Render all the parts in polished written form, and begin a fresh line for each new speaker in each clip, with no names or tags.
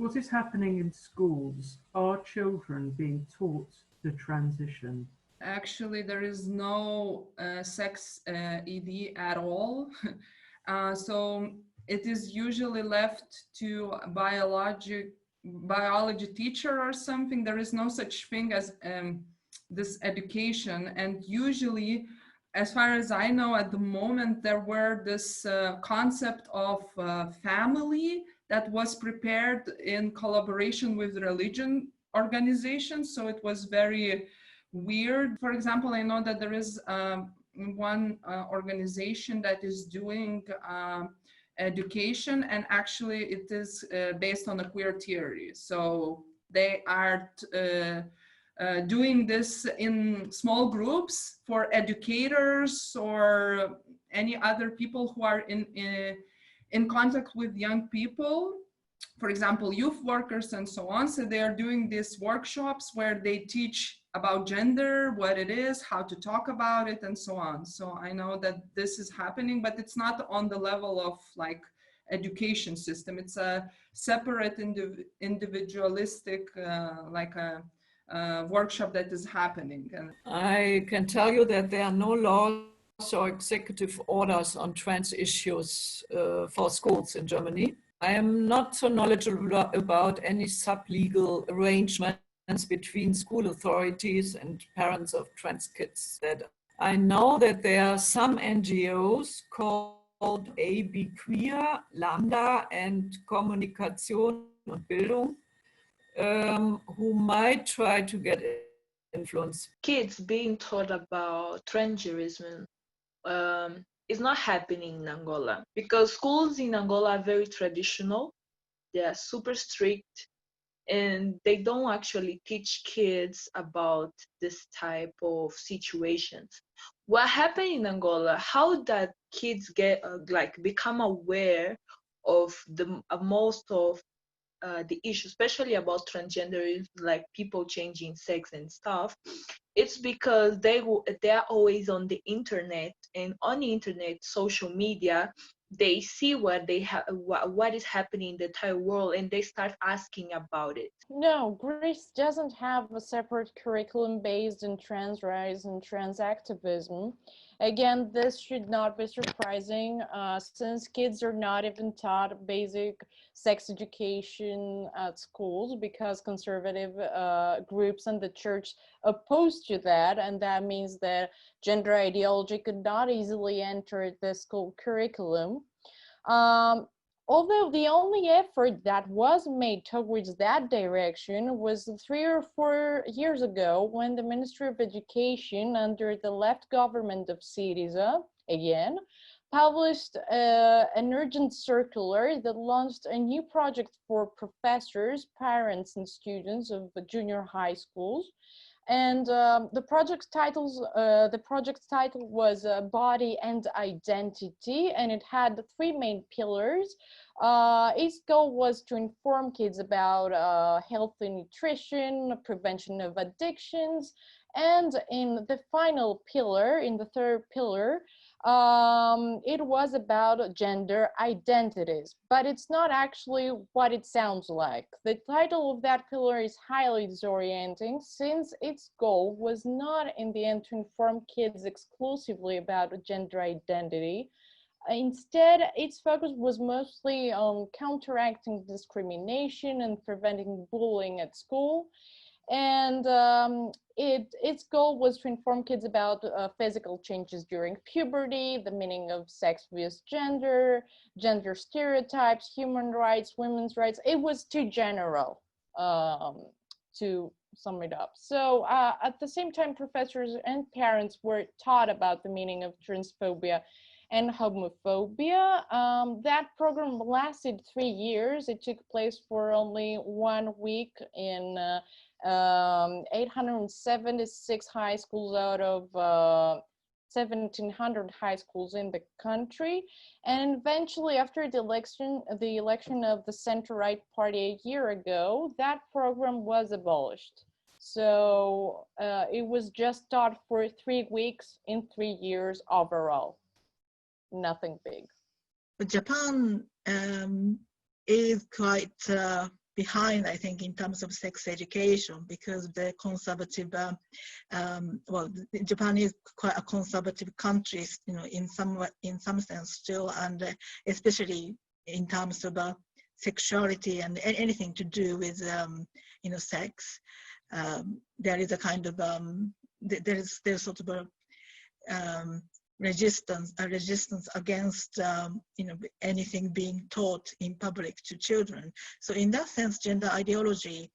What is happening in schools? Are children being taught the transition?
Actually, there is no sex ed at all. So it is usually left to a biology teacher or something. There is no such thing as this education. And usually, as far as I know, at the moment, there were this concept of family that was prepared in collaboration with religion organizations. So it was very weird. For example, I know that there is one organization that is doing education, and actually it is based on a queer theory. So they are doing this in small groups for educators or any other people who are in contact with young people, for example, youth workers and so on. So they are doing these workshops where they teach about gender, what it is, how to talk about it, and so on. So I know that this is happening, but it's not on the level of like education system. It's a separate individualistic like a workshop that is happening. And
I can tell you that there are no laws or executive orders on trans issues for schools in Germany. I am not so knowledgeable about any sub-legal arrangements between school authorities and parents of trans kids. That I know that there are some NGOs called AB Queer, Lambda, and Kommunikation und Bildung who might try to get influence.
Kids being taught about transgenderism is not happening in Angola because schools in Angola are very traditional. They are super strict, and they don't actually teach kids about this type of situations. What happened in Angola, how that kids get become aware of the most of the issue, especially about transgenderism, like people changing sex and stuff, it's because they're always on the internet, and on the internet, social media, they see what is happening in the entire world, and they start asking about it.
No, Greece doesn't have a separate curriculum based on trans rights and trans activism. Again, this should not be surprising since kids are not even taught basic sex education at schools because conservative groups and the church opposed to that, and that means that gender ideology could not easily enter the school curriculum. Although the only effort that was made towards that direction was 3 or 4 years ago when the Ministry of Education under the left government of Syriza, again, published an urgent circular that launched a new project for professors, parents, and students of junior high schools. And the project's title was Body and Identity, and it had 3 main pillars. Its goal was to inform kids about healthy nutrition, prevention of addictions, and in the final pillar, in the 3rd pillar, it was about gender identities, but it's not actually what it sounds like. The title of that pillar is highly disorienting since its goal was not in the end to inform kids exclusively about gender identity. Instead, its focus was mostly on counteracting discrimination and preventing bullying at school. And its goal was to inform kids about physical changes during puberty, the meaning of sex vs. gender, gender stereotypes, human rights, women's rights. It was too general to sum it up. So at the same time, professors and parents were taught about the meaning of transphobia and homophobia. That program lasted 3 years. It took place for only 1 week in 876 high schools out of 1,700 high schools in the country. And eventually, after the election of the center-right party a year ago, that program was abolished. So it was just taught for 3 weeks in 3 years overall. Nothing big.
Japan is quite behind, I think, in terms of sex education, because the conservative, Japan is quite a conservative country, you know, in some sense still, and especially in terms of sexuality and anything to do with, you know, sex. There is a kind of there's sort of a resistance against you know, anything being taught in public to children. So in that sense, gender ideology,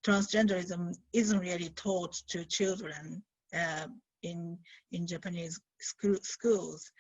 transgenderism isn't really taught to children in Japanese schools.